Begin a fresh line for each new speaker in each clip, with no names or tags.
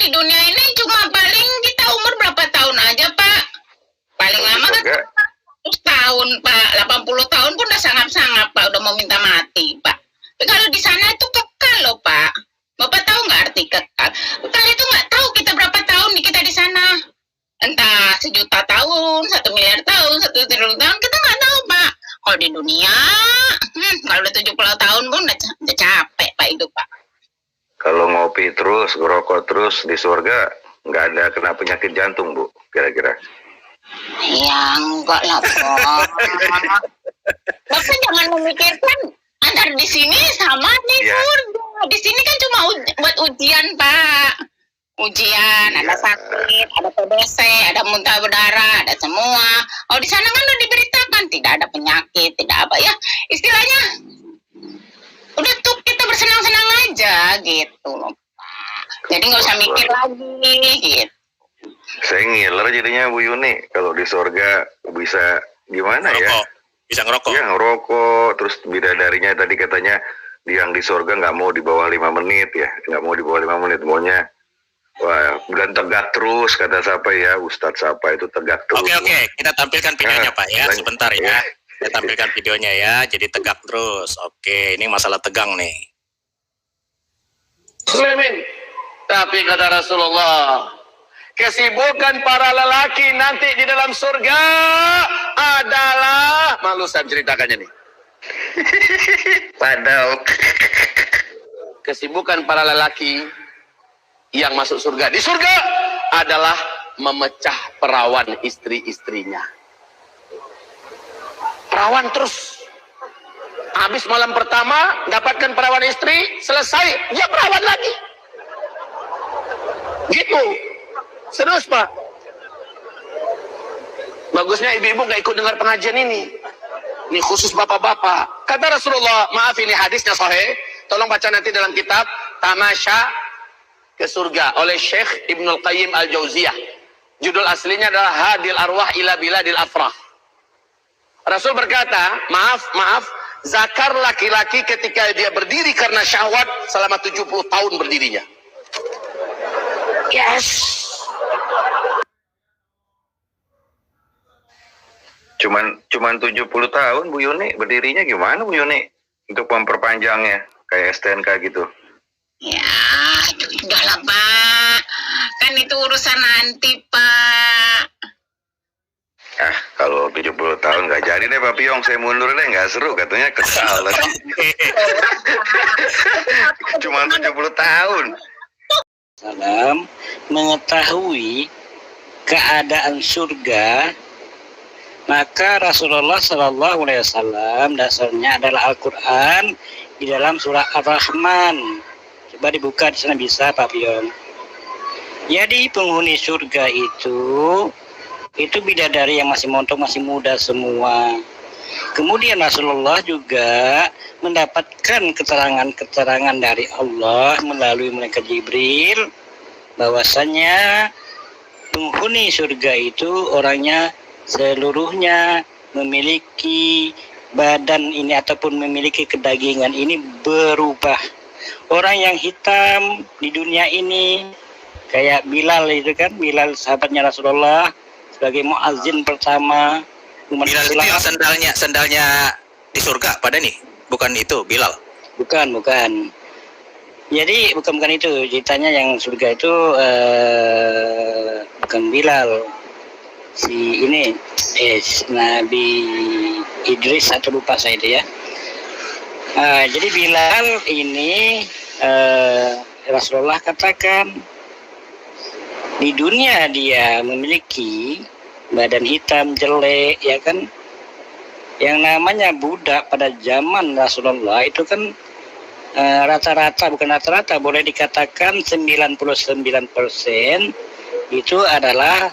di dunia ini cuma paling kita umur berapa tahun aja, Pak? Paling lama kan 100 tahun, Pak. 80 tahun pun udah sangat-sangat, Pak. Udah mau minta mati, Pak. Tapi kalau di sana itu kekal loh, Pak. Bapak tahu nggak arti kekal? Kekal itu nggak tahu kita berapa tahun nih kita di sana. Entah 1.000.000 tahun, 1 miliar tahun, 1 triliun tahun, kita nggak tahu, Pak. Kalau di dunia, kalau udah 70 tahun pun udah capek, Pak, hidup, Pak.
Kalau ngopi terus, ngerokok terus di surga, nggak ada kena penyakit jantung, Bu, kira-kira?
Ya, enggak lah, Pak. Bapak jangan memikirkan antara di sini sama di surga. Di sini kan cuma buat ujian, Pak. Ujian, ada sakit, ada TBC, ada muntah berdarah, ada semua. Oh, di sana kan udah diberitakan tidak ada penyakit, tidak apa ya. Istilahnya udah tuh kita bersenang-senang aja gitu loh, Pak. Jadi nggak usah mikir lagi gitu.
Saya ngiler jadinya Bu Yuni, kalau di surga bisa gimana
ngerokok.
ya?
Bisa ngerokok.
Ya ngerokok, terus bidadarinya tadi katanya yang di surga nggak mau di bawah 5 menit ya, nggak mau di bawah 5 menit, maunya wah, dan tegak terus kata siapa ya, Ustadz siapa itu tegak terus.
Oke, kita tampilkan videonya Pak ya, sebentar ya. Kita tampilkan videonya ya, jadi tegak terus. Oke, ini masalah tegang nih.
Muslimin, tapi kata Rasulullah, kesibukan para lelaki nanti di dalam surga adalah, malu saya ceritakannya nih.
Padahal
kesibukan para lelaki yang masuk surga di surga adalah memecah perawan istri-istrinya. Perawan terus. Habis malam pertama dapatkan perawan istri, selesai dia perawan lagi. Gitu. Serius, Pak. Bagusnya ibu-ibu nggak ikut dengar pengajian ini. Ini khusus bapak-bapak. Kata Rasulullah, maaf ini hadisnya sahih. Tolong baca nanti dalam kitab Tamasya ke Surga oleh Syekh Ibnul Qayyim Al-Jauziyah. Judul aslinya adalah Hadil Arwah ila Biladil Afrah. Rasul berkata, maaf, zakar laki-laki ketika dia berdiri karena syahwat selama 70 tahun berdirinya. Yes.
Cuman 70 tahun Bu Yuni, berdirinya gimana Bu Yuni? Untuk memperpanjangnya kayak STNK gitu.
Ya, udah lah, Pak. Kan itu urusan nanti, Pak.
Kalau 70 tahun nggak jadi deh Pak Piong, saya mundur deh, nggak seru katanya kesal. Cuma 70 tahun.
Salam mengetahui keadaan surga, maka Rasulullah Shallallahu Alaihi Wasallam dasarnya adalah Al-Quran di dalam surah Ar-Rahman. Coba dibuka di sana bisa Pak Pion. Jadi penghuni surga itu bidadari yang masih montok, masih muda semua. Kemudian Rasulullah juga mendapatkan keterangan-keterangan dari Allah melalui malaikat Jibril bahwasanya penghuni surga itu orangnya seluruhnya memiliki badan ini ataupun memiliki kedagingan ini berubah. Orang yang hitam di dunia ini kayak Bilal itu kan, Bilal sahabatnya Rasulullah sebagai muazzin pertama.
Bilal itu yang sandalnya di surga pada nih, bukan itu Bilal?
Bukan. Jadi bukan itu ceritanya, yang surga itu bukan Bilal, si ini Nabi Idris atau lupa saya itu ya. Jadi Bilal ini Rasulullah katakan di dunia dia memiliki badan hitam jelek ya kan. Yang namanya budak pada zaman Rasulullah itu kan rata-rata, bukan rata-rata, boleh dikatakan 99% itu adalah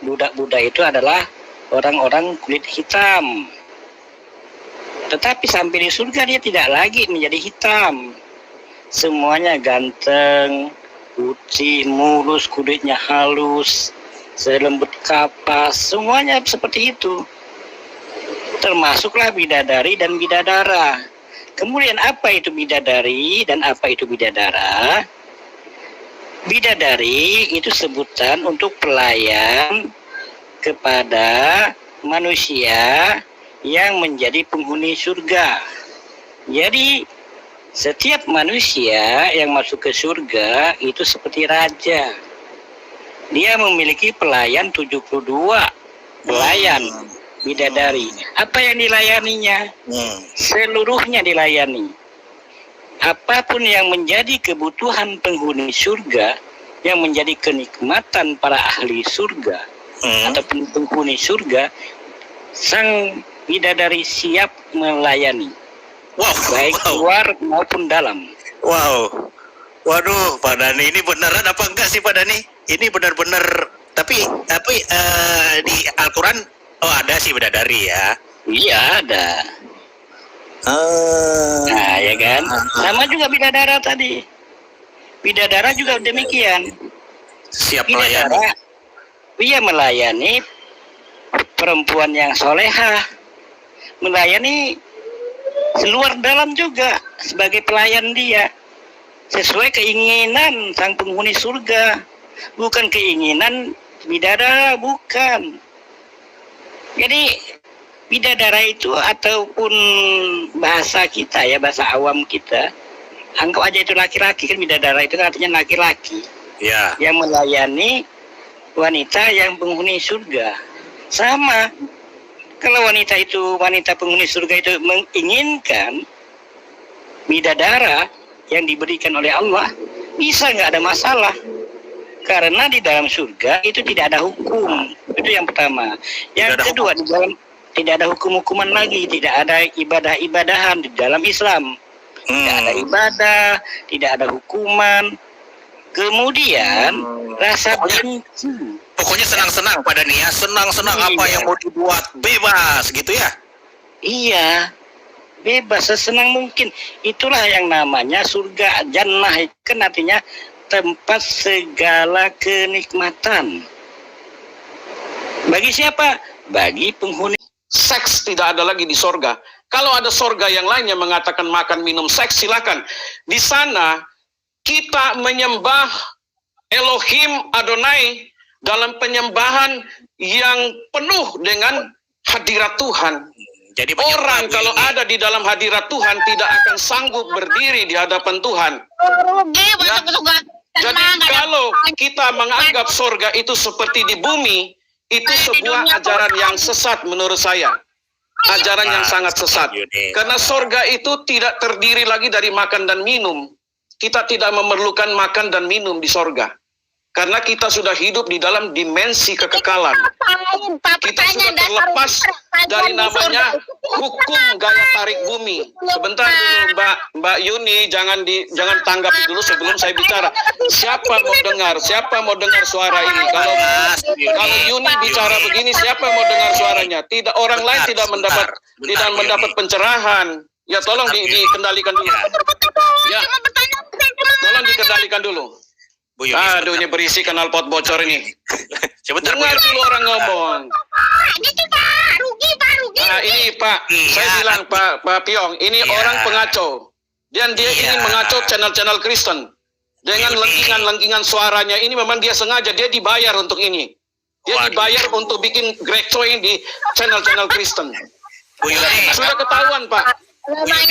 budak-budak itu adalah orang-orang kulit hitam. Tetapi sampai di surga dia tidak lagi menjadi hitam. Semuanya ganteng, putih, mulus, kulitnya halus, selembut kapas, semuanya seperti itu. Termasuklah bidadari dan bidadara. Kemudian apa itu bidadari dan apa itu bidadara? Bidadari itu sebutan untuk pelayan kepada manusia yang menjadi penghuni surga. Jadi setiap manusia yang masuk ke surga itu seperti raja. Dia memiliki pelayan 72 pelayan bidadari. Apa yang dilayaninya? Seluruhnya dilayani. Apapun yang menjadi kebutuhan penghuni surga, yang menjadi kenikmatan para ahli surga ataupun penghuni surga, sang bidadari siap melayani.
Wow,
Baik luar maupun dalam.
Wow. Waduh, Pak Dhani, ini beneran apa enggak sih Pak Dhani? Ini benar-benar tapi di Al-Quran ada sih bidadari ya.
Iya ada. Nah ya kan. Sama juga bidadara tadi. Bidadara juga demikian.
Siap melayani.
Ia melayani perempuan yang solehah, melayani seluar dalam juga sebagai pelayan dia, sesuai keinginan sang penghuni surga, bukan keinginan bidadara, bukan. Jadi bidadara itu ataupun bahasa kita ya, bahasa awam kita, anggap aja itu laki-laki, kan bidadara itu artinya laki-laki.
Ya.
Yang melayani wanita yang penghuni surga. Sama. Kalau wanita penghuni surga itu menginginkan bidadara yang diberikan oleh Allah, bisa nggak ada masalah. Karena di dalam surga itu tidak ada hukum. Itu yang pertama. Yang kedua, di dalam tidak ada hukum-hukuman lagi, tidak ada ibadah-ibadahan di dalam Islam. Tidak ada ibadah, tidak ada hukuman. Kemudian rasa benci.
Pokoknya senang-senang pada nih ya, senang-senang apa yang mau dibuat, bebas gitu ya.
Iya, bebas sesenang mungkin. Itulah yang namanya surga. Jannah kan artinya tempat segala kenikmatan. Bagi siapa? Bagi penghuni.
Seks tidak ada lagi di sorga. Kalau ada sorga yang lainnya mengatakan makan minum seks, silakan. Di sana kita menyembah Elohim Adonai dalam penyembahan yang penuh dengan hadirat Tuhan.
Jadi
orang kalau ada di dalam hadirat Tuhan tidak akan sanggup berdiri di hadapan Tuhan. Ya. Jadi kalau kita menganggap sorga itu seperti di bumi, itu sebuah ajaran yang sesat menurut saya. Ajaran yang sangat sesat. Karena sorga itu tidak terdiri lagi dari makan dan minum. Kita tidak memerlukan makan dan minum di sorga. Karena kita sudah hidup di dalam dimensi kekekalan. Kita sudah terlepas dari namanya hukum gaya tarik bumi. Sebentar dulu Mbak Yuni, jangan tanggapi dulu sebelum saya bicara. Siapa mau dengar suara ini? Kalau Yuni bicara begini, siapa mau dengar suaranya? Tidak, orang lain tidak mendapat pencerahan. Ya tolong dikendalikan dulu. Ya, tolong dikendalikan dulu. Aduh, ini berisi kanal pot bocor ini.
Sebentar,
dengar dulu orang ngomong.
Gitu Pak, rugi.
Nah ini Pak, saya bilang Pak Piong, ini orang pengacau. Dan dia ingin mengacau channel-channel Kristen. Dengan lengkingan-lengkingan suaranya ini memang dia sengaja, dia dibayar untuk ini. Dia dibayar untuk bikin grecoin di channel-channel Kristen. Sudah ketahuan Pak.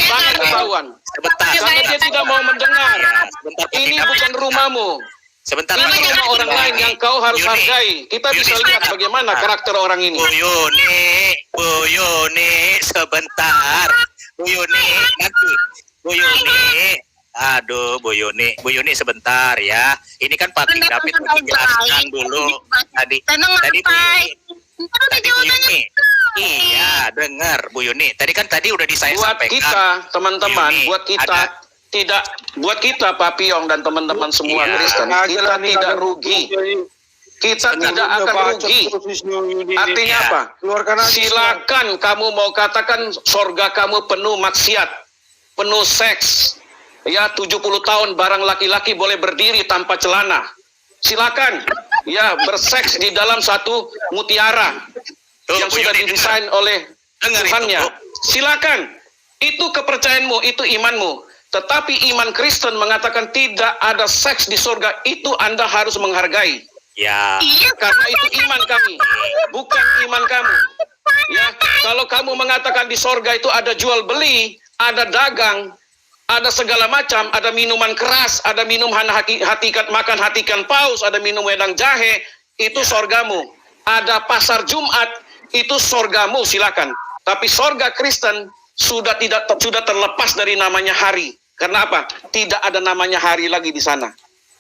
Sangat ketahuan. Karena dia tidak mau mendengar. Ini bukan rumahmu.
Sebentar.
Ini rumah orang lain yang kau harus hargai. Kita bisa lihat bagaimana karakter orang ini.
Bu Yuni, sebentar. Bu Yuni. Aduh, Bu Yuni sebentar ya. Ini kan Pak David menjelaskan dulu tadi Bu Yuni. Iya, dengar Bu Yuni. Tadi udah saya sampaikan. Buat
kita, teman-teman, buat kita Pak Piong dan teman-teman semua Kristen, kita tidak rugi. Kita tidak akan rugi. Artinya apa? Silakan kamu mau katakan sorga kamu penuh maksiat, penuh seks. Ya, 70 tahun barang laki-laki boleh berdiri tanpa celana. Silakan. Ya, berseks di dalam satu mutiara yang sudah didesain oleh Tuhannya. Silakan. Itu kepercayaanmu, itu imanmu.
Tetapi iman Kristen mengatakan tidak ada seks di surga. Itu Anda harus menghargai.
Ya.
Iya,
Karena itu iman kami, bukan iman kamu. Ya, kalau kamu mengatakan di sorga itu ada jual beli, ada dagang, ada segala macam, ada minuman keras, ada makan hatikan paus, ada minum wedang jahe, itu sorgamu. Ada pasar Jumat, itu sorgamu, silakan. Tapi sorga Kristen sudah terlepas dari namanya hari. Karena apa? Tidak ada namanya hari lagi di sana.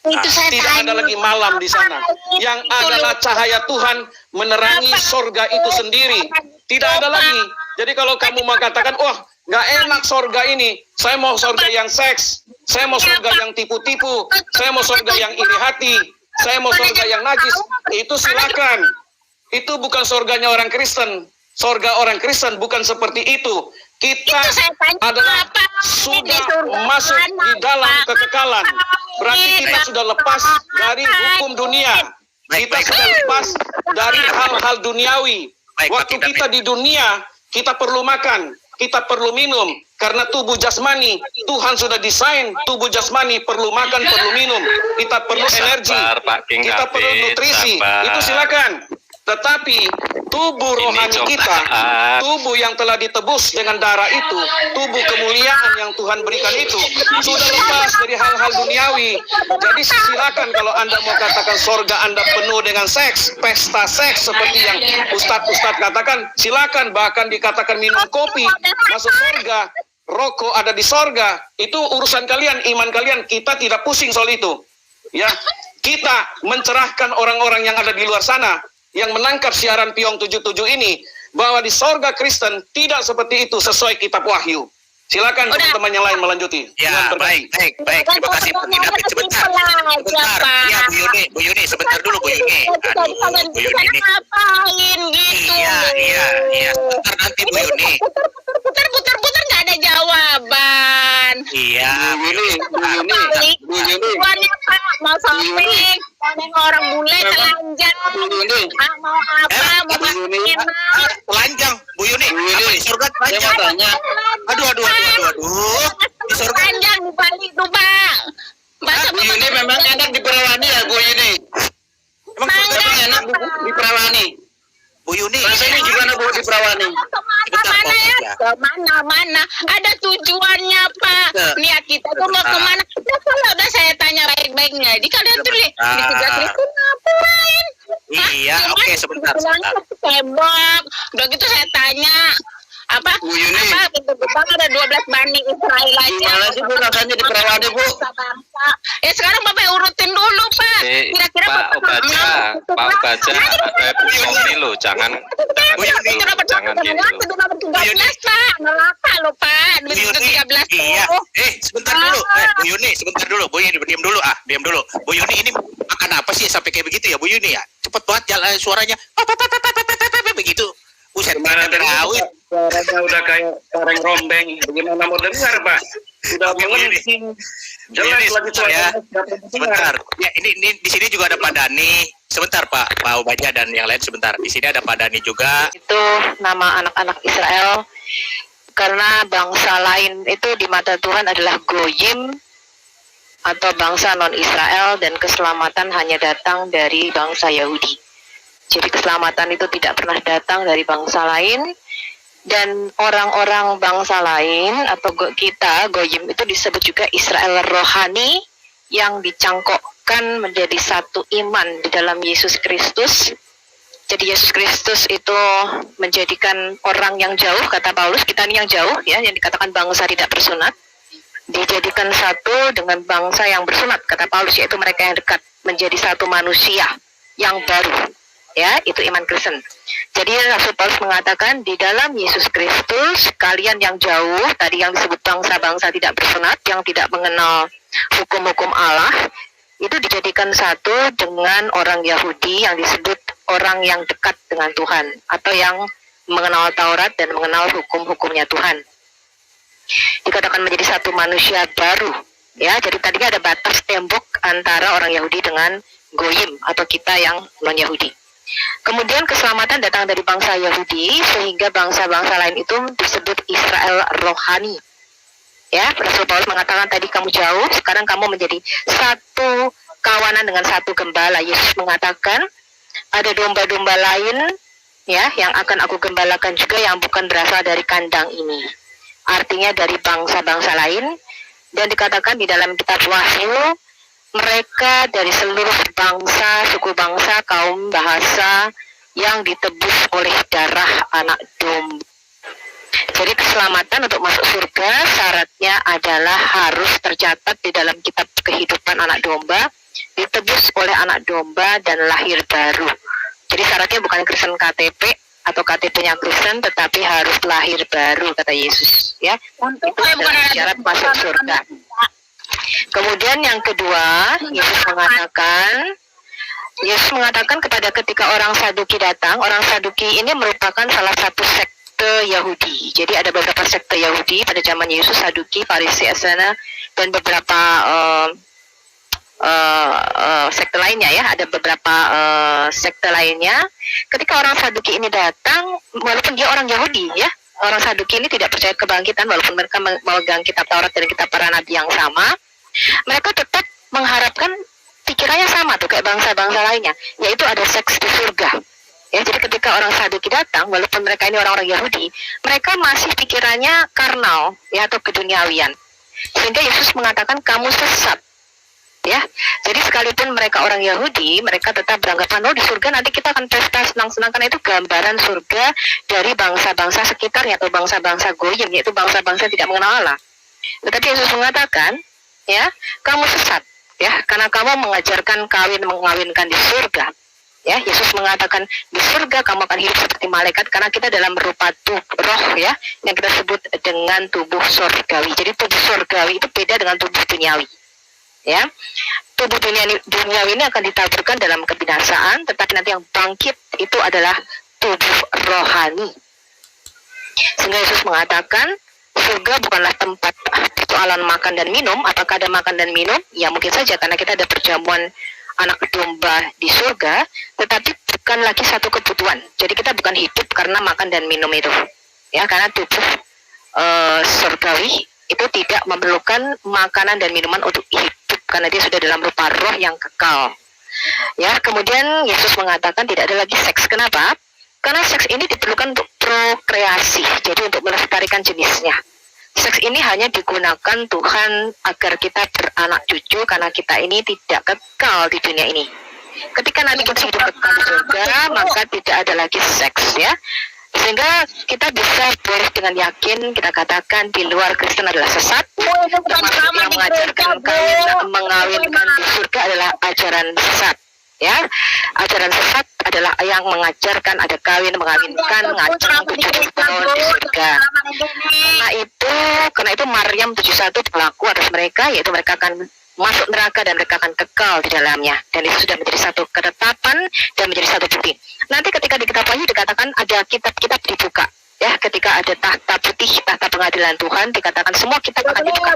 itu saya
Tidak
tanya.
ada lagi malam di sana. Yang adalah cahaya Tuhan menerangi sorga itu sendiri. Tidak ada lagi. Jadi kalau kamu mengatakan, wah, nggak enak sorga ini. Saya mau sorga yang seks. Saya mau sorga yang tipu-tipu. Saya mau sorga yang iri hati. Saya mau sorga yang najis. Itu silakan. Itu bukan sorganya orang Kristen. Sorga orang Kristen bukan seperti itu. Kita
Itu saya tanya,
adalah
apa
sudah
di surga
masuk
mana,
di dalam
Pak?
kekekalan. Berarti kita sudah lepas dari hukum dunia. Kita sudah lepas dari hal-hal duniawi. Waktu kita di dunia, kita perlu makan, kita perlu minum. Karena tubuh jasmani, Tuhan sudah desain tubuh jasmani perlu makan, perlu minum. Kita perlu energi, kita perlu nutrisi. Itu silakan. Tetapi tubuh rohani kita, tubuh yang telah ditebus dengan darah itu, tubuh kemuliaan yang Tuhan berikan itu, sudah lepas dari hal-hal duniawi. Jadi silakan kalau Anda mau katakan sorga Anda penuh dengan seks, pesta seks seperti yang Ustadz katakan, silakan. Bahkan dikatakan minum kopi, masuk sorga, rokok ada di sorga. Itu urusan kalian, iman kalian. Kita tidak pusing soal itu. Ya, kita mencerahkan orang-orang yang ada di luar sana, yang menangkap siaran Piong 77 ini, bahwa di sorga Kristen tidak seperti itu sesuai kitab Wahyu. Silakan teman-teman yang lain melanjuti.
Ya, baik. Terima kasih Bung David. Sebentar. Ya, Bu Yuni, sebentar dulu Bu Yuni. Aduh, Bu Yuni ini.
Ngapain gitu?
Iya. Sebentar nanti Bu Yuni.
Putar nggak ada jawaban.
Iya, Bu Yuni.
Bu Yuni. Pak, mau shopping, mau orang bule telanjang. Mau apa? Mau makin
Telanjang, Bu Yuni. Apa di surga telanjang? Aduh. Di surga
telanjang di balik tuh, Pak.
Bu Yuni memang enak diperawani ya Bu Yuni.
emang surga
Enak diperawani.
Bu Yuni.
Rasanya gimana Bu diperawani?
Kemana-mana ada tujuannya, Pak. Niat kita tuh mau kemana? Nah, kalau udah saya tanya baik-baiknya, di kalian tuh di tiga Kristen ngapain?
Iya, oke, sebentar.
Tembok. Udah gitu saya tanya, apa?
Bu Yuni.
Apa? Bang ada 12 banding Israel aja.
Gimana sih Bu rasanya diperawani Bu?
Sekarang Bapak urutin dulu, Pak. Kira-kira
Pak Ubaca, ada Bu Yuni loh, jangan gitu.
Pak. Neraka loh, Pak.
Bu Yuni. Iya. Sebentar dulu. Bu Yuni, sebentar dulu. Bu Yuni, diam dulu. Bu Yuni ini makan apa sih sampai kayak begitu ya, Bu Yuni ya? Cepet banget jalan suaranya. Begitu. Buset,
Gimana
tahu.
suaranya udah kayak sareng rombeng. Bagaimana mau dengar Pak? Sudah mengencing. Jelas lagi suaranya.
Sebentar. Ya, ini di sini juga ada Pak Dani. Sebentar Pak Ubaca dan yang lain sebentar. Di sini ada Pak Dani juga.
Itu nama anak-anak Israel, karena bangsa lain itu di mata Tuhan adalah goyim atau bangsa non-Israel, dan keselamatan hanya datang dari bangsa Yahudi. Jadi keselamatan itu tidak pernah datang dari bangsa lain, dan orang-orang bangsa lain atau kita goyim itu disebut juga Israel rohani yang dicangkokkan menjadi satu iman di dalam Yesus Kristus. Jadi Yesus Kristus itu menjadikan orang yang jauh, kata Paulus, kita ini yang jauh ya, yang dikatakan bangsa tidak bersunat, dijadikan satu dengan bangsa yang bersunat, kata Paulus, yaitu mereka yang dekat, menjadi satu manusia yang baru. Ya, itu iman Kristen. Jadi Rasul Paulus mengatakan di dalam Yesus Kristus, kalian yang jauh, tadi yang disebut bangsa-bangsa tidak bersunat, yang tidak mengenal hukum-hukum Allah, itu dijadikan satu dengan orang Yahudi yang disebut orang yang dekat dengan Tuhan, atau yang mengenal Taurat dan mengenal hukum-hukumnya Tuhan. Dikatakan menjadi satu manusia baru. Ya, jadi tadinya ada batas tembok antara orang Yahudi dengan goyim atau kita yang non-Yahudi. Kemudian keselamatan datang dari bangsa Yahudi, sehingga bangsa-bangsa lain itu disebut Israel rohani. Ya, Rasul Paulus mengatakan tadi kamu jauh, sekarang kamu menjadi satu kawanan dengan satu gembala. Yesus mengatakan ada domba-domba lain ya yang akan aku gembalakan juga yang bukan berasal dari kandang ini. Artinya dari bangsa-bangsa lain. Dan dikatakan di dalam kitab Wahyu, mereka dari seluruh bangsa, suku bangsa, kaum, bahasa yang ditebus oleh darah anak domba. Jadi keselamatan untuk masuk surga syaratnya adalah harus tercatat di dalam kitab kehidupan anak domba, ditebus oleh anak domba dan lahir baru. Jadi syaratnya bukan Kristen KTP atau KTP-nya Kristen, tetapi harus lahir baru, kata Yesus. Ya, itu adalah syarat masuk surga. Kemudian yang kedua, Yesus mengatakan kepada ketika orang Saduki datang, orang Saduki ini merupakan salah satu sekte Yahudi. Jadi ada beberapa sekte Yahudi pada zaman Yesus, Saduki, Farisi, Asana, dan beberapa sekte lainnya ya, ada beberapa sekte lainnya. Ketika orang Saduki ini datang, walaupun dia orang Yahudi ya, orang Saduki ini tidak percaya kebangkitan, walaupun mereka memegang kitab Taurat dan kitab para nabi yang sama, mereka tetap mengharapkan pikirannya sama tuh kayak bangsa-bangsa lainnya, yaitu ada seks di surga. Ya, jadi ketika orang Saduki datang, walaupun mereka ini orang-orang Yahudi, mereka masih pikirannya karnal ya atau keduniawian. Sehingga Yesus mengatakan kamu sesat. Ya, jadi sekalipun mereka orang Yahudi, mereka tetap beranggapan di surga nanti kita akan pesta senang-senang, karena itu gambaran surga dari bangsa-bangsa sekitarnya atau bangsa-bangsa goyim, yaitu bangsa-bangsa tidak mengenal Allah. Tetapi Yesus mengatakan, ya, kamu sesat, ya, karena kamu mengajarkan mengawinkan di surga. Ya, Yesus mengatakan di surga kamu akan hidup seperti malaikat karena kita dalam rupa roh ya, yang kita sebut dengan tubuh surgawi. Jadi tubuh surgawi itu beda dengan tubuh duniawi. Ya, tubuh duniawi ini akan ditaburkan dalam kebinasaan, tetapi nanti yang bangkit itu adalah tubuh rohani. Sehingga Yesus mengatakan surga bukanlah tempat persoalan makan dan minum. Apakah ada makan dan minum? Ya mungkin saja karena kita ada perjamuan anak domba di surga, tetapi bukan lagi satu kebutuhan. Jadi kita bukan hidup karena makan dan minum itu. Ya, karena tubuh surgawi itu tidak memerlukan makanan dan minuman untuk hidup karena dia sudah dalam rupa roh yang kekal. Ya, kemudian Yesus mengatakan tidak ada lagi seks. Kenapa? Karena seks ini diperlukan untuk prokreasi, jadi untuk melestarikan jenisnya. Seks ini hanya digunakan Tuhan agar kita beranak cucu karena kita ini tidak kekal di dunia ini. Ketika nanti kita hidup kekal di surga, maka tidak ada lagi seks ya. Sehingga kita bisa beres dengan yakin, kita katakan di luar Kristen adalah sesat, termasuk yang mengajarkan mengawinkan di surga adalah ajaran sesat. Ya, ajaran sesat adalah yang mengajarkan ada kawin, mengawinkan, ngaceng 70 tahun di surga. Karena itu Maryam 71 berlaku atas mereka, yaitu mereka akan masuk neraka dan mereka akan kekal di dalamnya. Dan itu sudah menjadi satu ketetapan dan menjadi satu bukti. Nanti ketika di kitab Wahyu dikatakan ada kitab-kitab dibuka. Ya, ketika ada tahta putih, tahta pengadilan Tuhan, dikatakan semua kitab akan dibuka.